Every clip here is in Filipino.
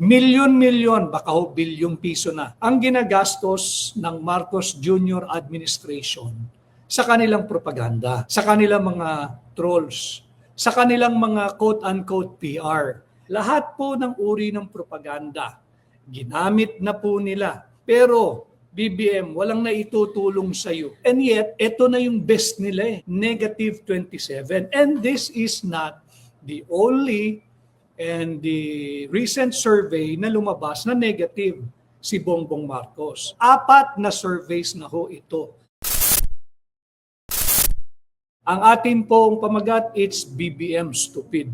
Milyon-milyon, baka ho bilyong piso na ang ginagastos ng Marcos Jr. administration sa kanilang propaganda, sa kanilang mga trolls, sa kanilang mga quote-unquote PR. Lahat po ng uri ng propaganda, ginamit na po nila. Pero BBM, walang naitutulong sa iyo. And yet, ito na yung best nila negative 27. And this is not the only and the recent survey na lumabas na negative si Bongbong Marcos. 4 na surveys na ho ito. Ang atin pong pamagat, it's BBM stupid.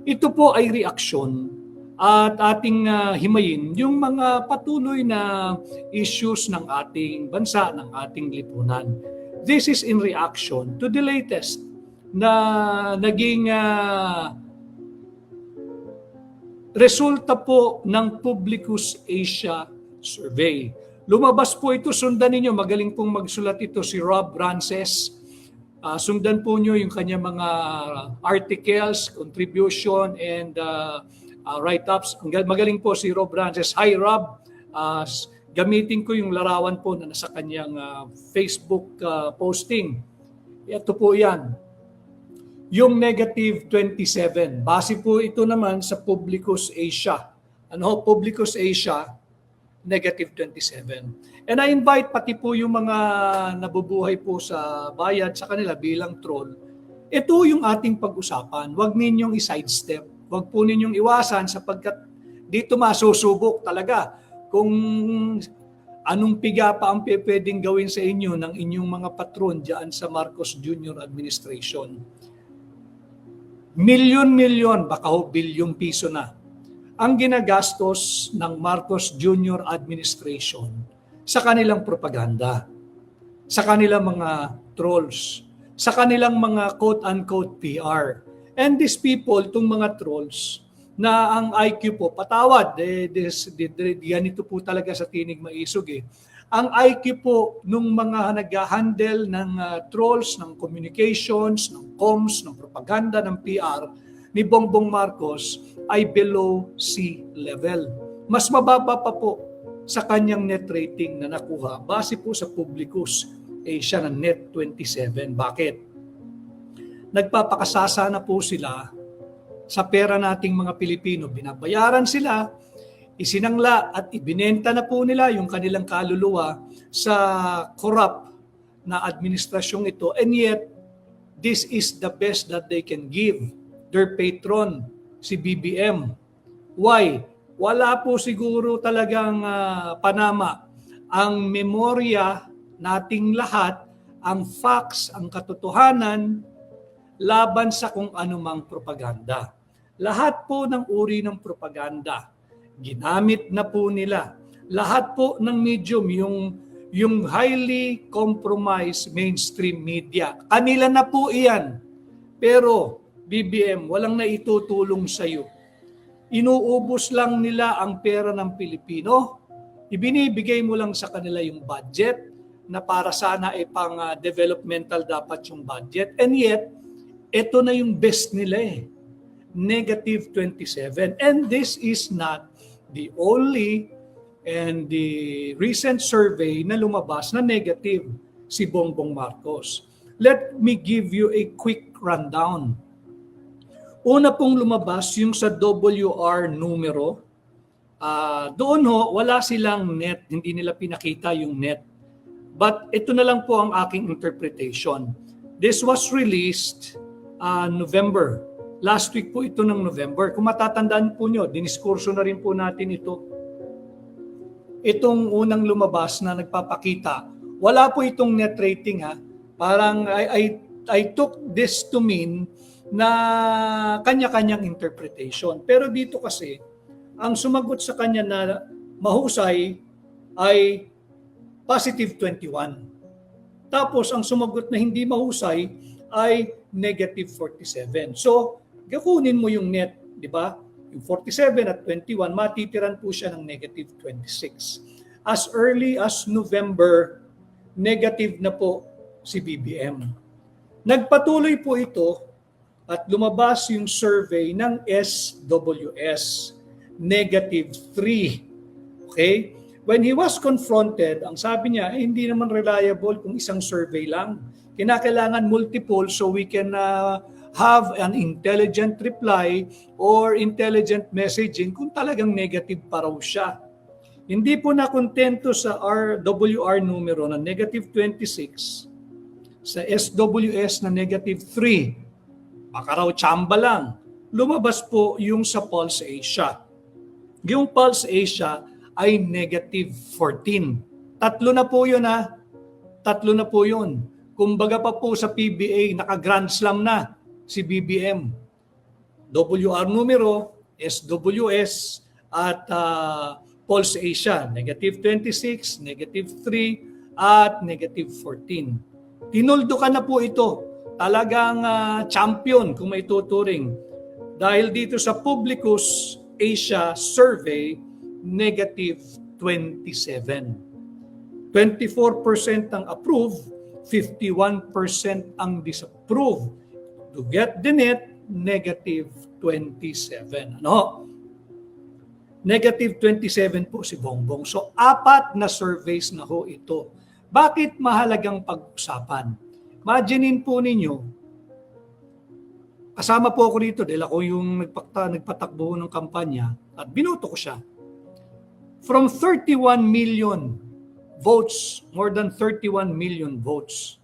Ito po ay reaksyon at ating himayin yung mga patuloy na issues ng ating bansa, ng ating lipunan. This is in reaction to the latest na naging resulta po ng Publicus Asia Survey. Lumabas po ito, sundan ninyo, magaling pong magsulat ito si Rob Frances. Sundan po nyo yung kanya mga articles, contribution, and write-ups. Magaling po si Rob Frances. Hi Rob, gamitin ko yung larawan po na nasa kanyang Facebook posting. Ito po yan. Yung negative 27, base po ito naman sa Publicus Asia. Ano, Publicus Asia, negative 27. And I invite pati po yung mga nabubuhay po sa bayad sa kanila bilang troll. Ito yung ating pag-usapan. Huwag ninyong i-sidestep. Huwag po ninyong iwasan sapagkat dito masusubok talaga kung anong piga pa ang pwedeng gawin sa inyo ng inyong mga patron dyan sa Marcos Jr. administration. Milyon-milyon, baka ho bilyong piso na ang ginagastos ng Marcos Jr. administration sa kanilang propaganda, sa kanilang mga trolls, sa kanilang mga quote-unquote PR. And these people, itong mga trolls, na ang IQ po, patawad, ganito po talaga sa tinig maisog Ang IQ po nung mga nag-handle ng trolls, ng communications, ng comms, ng propaganda, ng PR ni Bongbong Marcos ay below sea level. Mas mababa pa po sa kanyang net rating na nakuha base po sa Publicus Asia na net 27. Bakit? Nagpapakasasa na po sila sa pera nating mga Pilipino. Binabayaran sila, isinangla at ibinenta na po nila yung kanilang kaluluwa sa corrupt na administrasyong ito. And yet, this is the best that they can give their patron, si BBM. Why? Wala po siguro talagang panama. Ang memorya nating lahat, ang facts, ang katotohanan, laban sa kung anumang propaganda. Lahat po ng uri ng propaganda, ginamit na po nila. Lahat po ng medium, yung highly compromised mainstream media, kanila na po iyan. Pero BBM, walang naitutulong sa iyo. Inuubos lang nila ang pera ng Pilipino. Ibinibigay mo lang sa kanila yung budget na para sana ay pang developmental dapat yung budget. And yet, ito na yung best nila negative 27. And this is not the only and the recent survey na lumabas na negative si Bongbong Marcos. Let me give you a quick rundown. Una pong lumabas yung sa WR numero. Doon wala silang net, hindi nila pinakita yung net. But ito na lang po ang aking interpretation. This was released November. Last week po ito ng November. Kung matatandaan po nyo, diniskurso na rin po natin ito. Itong unang lumabas na nagpapakita, wala po itong net rating Parang I took this to mean na kanya-kanyang interpretation. Pero dito kasi, ang sumagot sa kanya na mahusay ay positive 21. Tapos ang sumagot na hindi mahusay ay negative 47. So, gakunin mo yung net, di ba? Yung 47 at 21, matitiran po siya ng negative 26. As early as November, negative na po si BBM. Nagpatuloy po ito at lumabas yung survey ng SWS -3. Okay? When he was confronted, ang sabi niya, hindi naman reliable kung isang survey lang. Kinakailangan multiple so we can have an intelligent reply or intelligent messaging kung talagang negative pa raw siya. Hindi po nakontento sa RWR numero na -26, sa SWS na -3, baka raw tsamba lang. Lumabas po yung sa Pulse Asia. Yung Pulse Asia ay -14. Tatlo na po yun ha. Tatlo na po yun. Kumbaga pa po sa PBA, naka-Grand Slam na si BBM. WR numero, SWS, at Pulse Asia, -26, -3, at -14. Tinuldo ka na po ito. Talagang champion kung may tuturing. Dahil dito sa Publicus Asia Survey, -27. 24% ang approve, 51% ang disapprove. To get the net, -27. Ano? -27 po si Bongbong. So, 4 na surveys na ho ito. Bakit mahalagang pag-usapan? Imaginein po ninyo, kasama po ako dito dahil ako yung nagpatakbo ng kampanya at binoto ko siya. From 31 million votes, more than 31 million votes,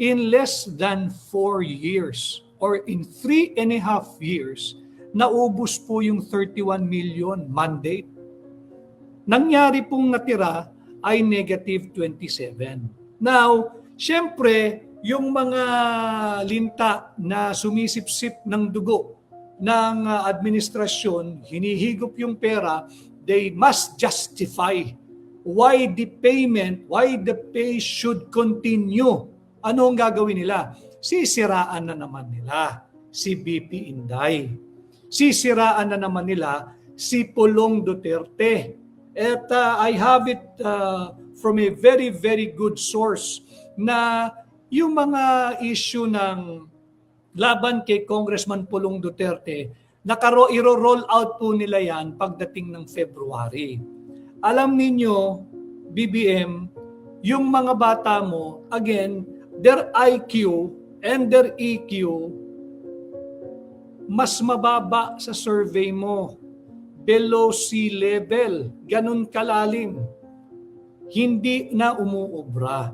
in less than 4 years or in 3.5 years, naubos po yung 31 million mandate. Nangyari pong natira ay -27. Now, syempre, yung mga linta na sumisipsip ng dugo ng administrasyon, hinihigop yung pera, they must justify why the pay should continue. Ano ang gagawin nila? Sisiraan na naman nila si BP Inday. Sisiraan na naman nila si Pulong Duterte. At I have it from a very, very good source na yung mga issue ng laban kay Congressman Pulong Duterte, iro-roll out po nila yan pagdating ng February. Alam ninyo, BBM, yung mga bata mo, again, their IQ and their EQ, mas mababa sa survey mo. Below sea level. Ganun kalalim. Hindi na umuubra.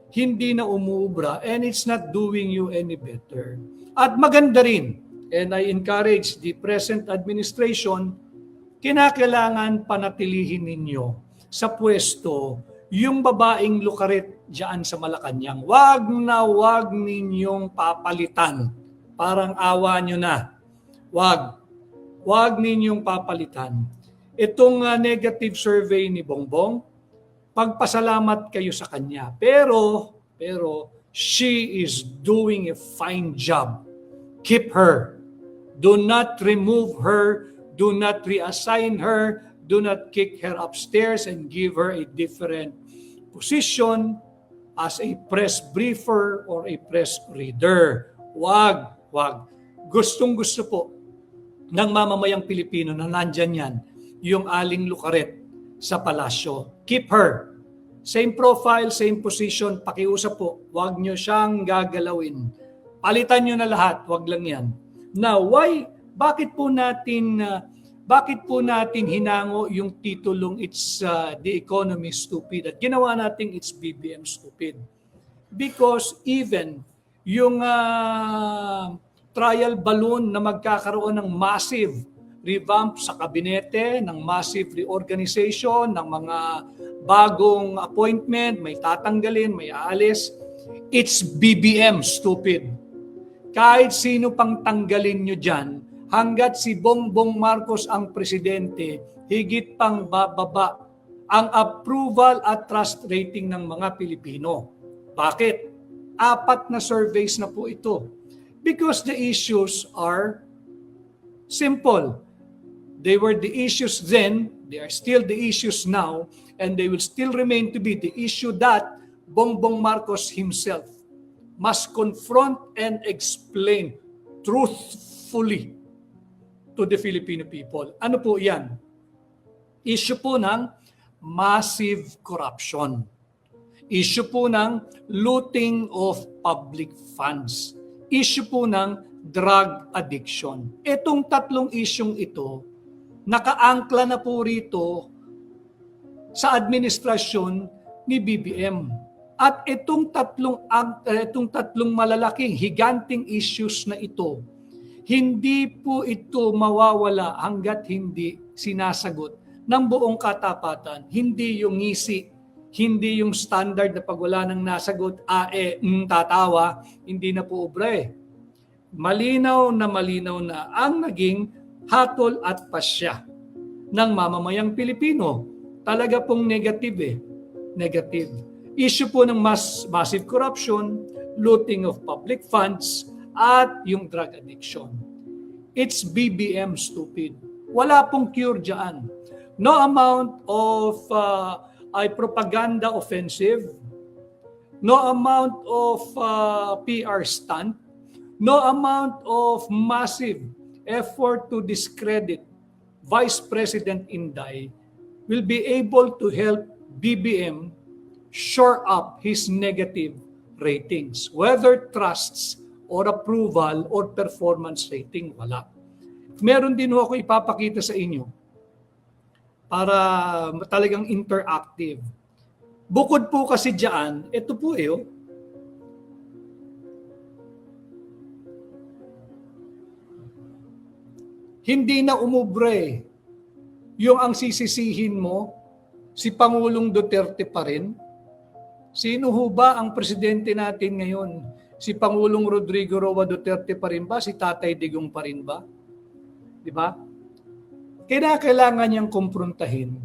Hindi na umuubra and it's not doing you any better. At maganda rin, and I encourage the present administration, kinakailangan panatilihin ninyo sa pwesto yung babaeng lukaret diyan sa Malacanang. Wag na wag ninyong papalitan. Parang awa nyo na. Wag ninyong papalitan. Itong negative survey ni Bongbong, pagpasalamat kayo sa kanya. Pero she is doing a fine job. Keep her. Do not remove her. Do not reassign her. Do not kick her upstairs and give her a different position as a press briefer or a press reader. Wag. Gustong-gusto po ng mamamayang Pilipino na nandyan yan, yung Aling Lucaret sa palasyo. Keep her. Same profile, same position, pakiusap po. Wag nyo siyang gagalawin. Palitan nyo na lahat, wag lang yan. Now, bakit po natin hinango yung titulong It's the Economy Stupid at ginawa nating It's BBM Stupid? Because even yung trial balloon na magkakaroon ng massive revamp sa kabinete, ng massive reorganization, ng mga bagong appointment, may tatanggalin, may aalis, it's BBM stupid. Kahit sino pang tanggalin nyo dyan, hanggat si Bongbong Marcos ang presidente, higit pang bababa ang approval at trust rating ng mga Pilipino. Bakit? 4 na surveys na po ito. Because the issues are simple. They were the issues then, they are still the issues now, and they will still remain to be the issue that Bongbong Marcos himself must confront and explain truthfully to the Filipino people. Ano po yan? Issue po ng massive corruption. Issue po ng looting of public funds. Issue po ng drug addiction. Itong tatlong isyong ito, nakaangkla na po rito sa administrasyon ni BBM. At itong tatlong malalaking higanting issues na ito, hindi po ito mawawala hanggat hindi sinasagot ng buong katapatan. Hindi yung ngisi, hindi yung standard na pag wala nang nasagot, tatawa, hindi na po obre. Malinaw na ang naging hatol at pasya ng mamamayang Pilipino. Talaga pong negative. Issue po ng massive corruption, looting of public funds, at yung drug addiction. It's BBM stupid. Wala pong cure dyan. No amount of propaganda offensive, no amount of PR stunt, no amount of massive effort to discredit Vice President Inday will be able to help BBM shore up his negative ratings. Whether trusts or approval or performance rating, wala. Meron din ako ipapakita sa inyo para talagang interactive. Bukod po kasi dyan, ito po hindi na umubre yung ang sisisihin mo, si Pangulong Duterte pa rin. Sino ho ba ang presidente natin ngayon? Si Pangulong Rodrigo Roa Duterte pa rin ba? Si Tatay Digong pa rin ba? Di ba? Kailangan niyang kumprontahin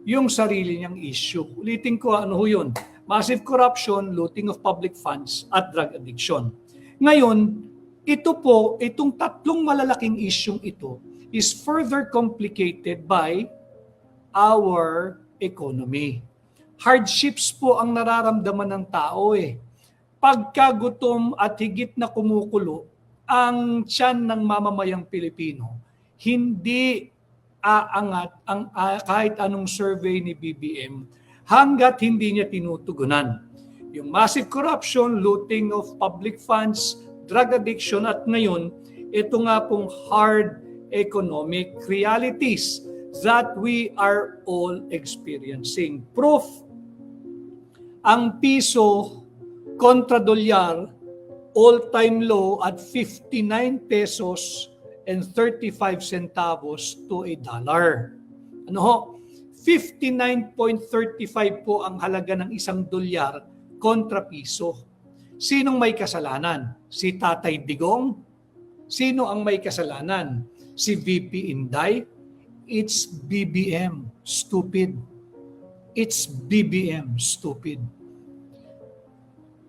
yung sarili niyang issue. Ulitin ko, ano ho yun? Massive corruption, looting of public funds, at drug addiction. Ngayon, itong tatlong malalaking isyung ito is further complicated by our economy. Hardships po ang nararamdaman ng tao Pagkagutom at higit na kumukulo ang tiyan ng mamamayang Pilipino, hindi aangat ang kahit anong survey ni BBM hanggat hindi niya tinutugunan. Yung massive corruption, looting of public funds, drug addiction, at ngayon, ito nga pong hard economic realities that we are all experiencing. Proof, ang piso kontra dolyar, all-time low at 59 pesos and 35 centavos to a dollar. Ano ho? 59.35 po ang halaga ng isang dolyar kontra piso. Sinong may kasalanan? Si Tatay Digong? Sino ang may kasalanan? Si VP Inday? It's BBM, stupid. It's BBM, stupid.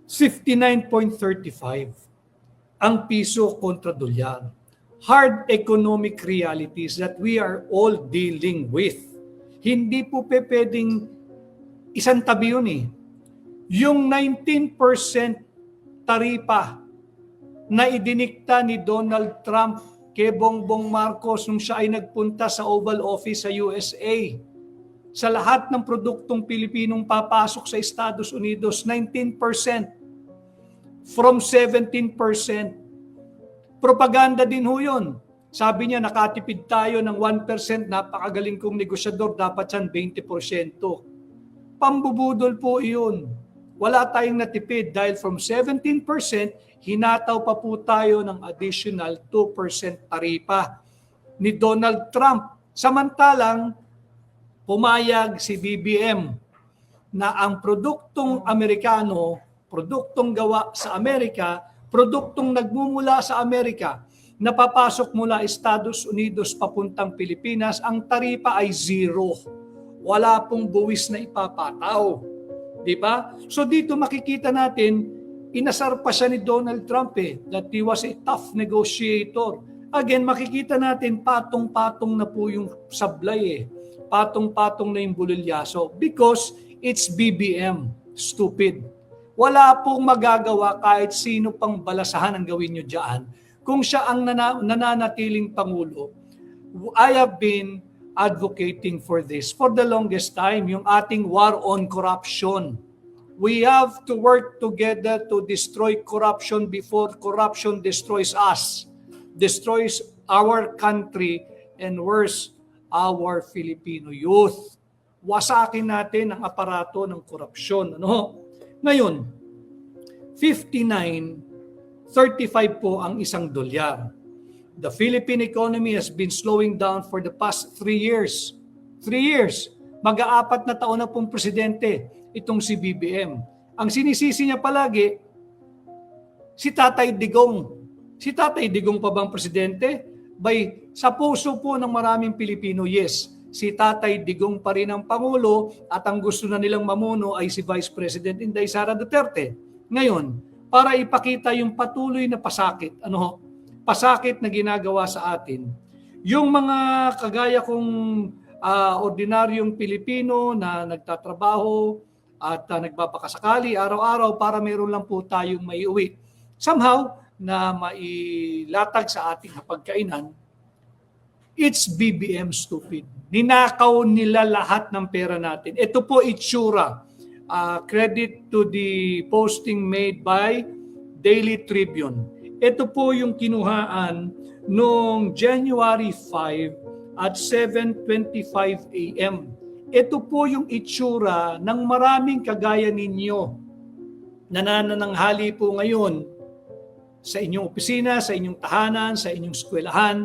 59.35 ang piso kontra dolyar. Hard economic realities that we are all dealing with. Hindi po pwedeng isang tabi yun Yung 19% taripa na idinikta ni Donald Trump kay Bongbong Marcos nung siya ay nagpunta sa Oval Office sa USA. Sa lahat ng produktong Pilipinong papasok sa Estados Unidos, 19% from 17%. Propaganda din ho yun. Sabi niya, nakatipid tayo ng 1%, napakagaling kong negosyador, dapat yan 20%. Pambubudol po iyon. Wala tayong natipid dahil from 17%, hinataw pa po tayo ng additional 2% taripa ni Donald Trump. Samantalang, pumayag si BBM na ang produktong Amerikano, produktong gawa sa Amerika, produktong nagmumula sa Amerika, napapasok mula Estados Unidos papuntang Pilipinas, ang taripa ay zero. Wala pong buwis na ipapataw. Diba? So dito makikita natin, inasar pa siya ni Donald Trump that he was a tough negotiator. Again, makikita natin patong-patong na po yung sablay Patong-patong na yung bulilyaso because it's BBM. Stupid. Wala pong magagawa kahit sino pang balasahan ang gawin nyo dyan kung siya ang nananatiling Pangulo I have been advocating for this for the longest time, yung ating war on corruption. We have to work together to destroy corruption before corruption destroys us, destroys our country, and worse, our Filipino youth. Wasakin natin ang aparato ng korupsyon. Ano? Ngayon, 59.35 po ang isang dolyar. The Philippine economy has been slowing down for the past 3 years. 3 years. Mag-aapat na taon na pong presidente itong si BBM. Ang sinisisi niya palagi, si Tatay Digong. Si Tatay Digong pa bang presidente? Sa puso po ng maraming Pilipino, yes. Si Tatay Digong pa rin ang Pangulo at ang gusto na nilang mamuno ay si Vice President Inday Sara Duterte. Ngayon, para ipakita yung patuloy na pasakit, pasakit na ginagawa sa atin, yung mga kagaya kong ordinaryong Pilipino na nagtatrabaho at nagbabakasakali araw-araw para meron lang po tayong maiuwi. Somehow, na mailatag sa ating hapagkainan, it's BBM stupid. Ninakaw nila lahat ng pera natin. Ito po itsura. Credit to the posting made by Daily Tribune. Ito po yung kinuhaan noong January 5 at 7:25 a.m. Ito po yung itsura ng maraming kagaya ninyo na nanananghali po ngayon sa inyong opisina, sa inyong tahanan, sa inyong eskwelahan,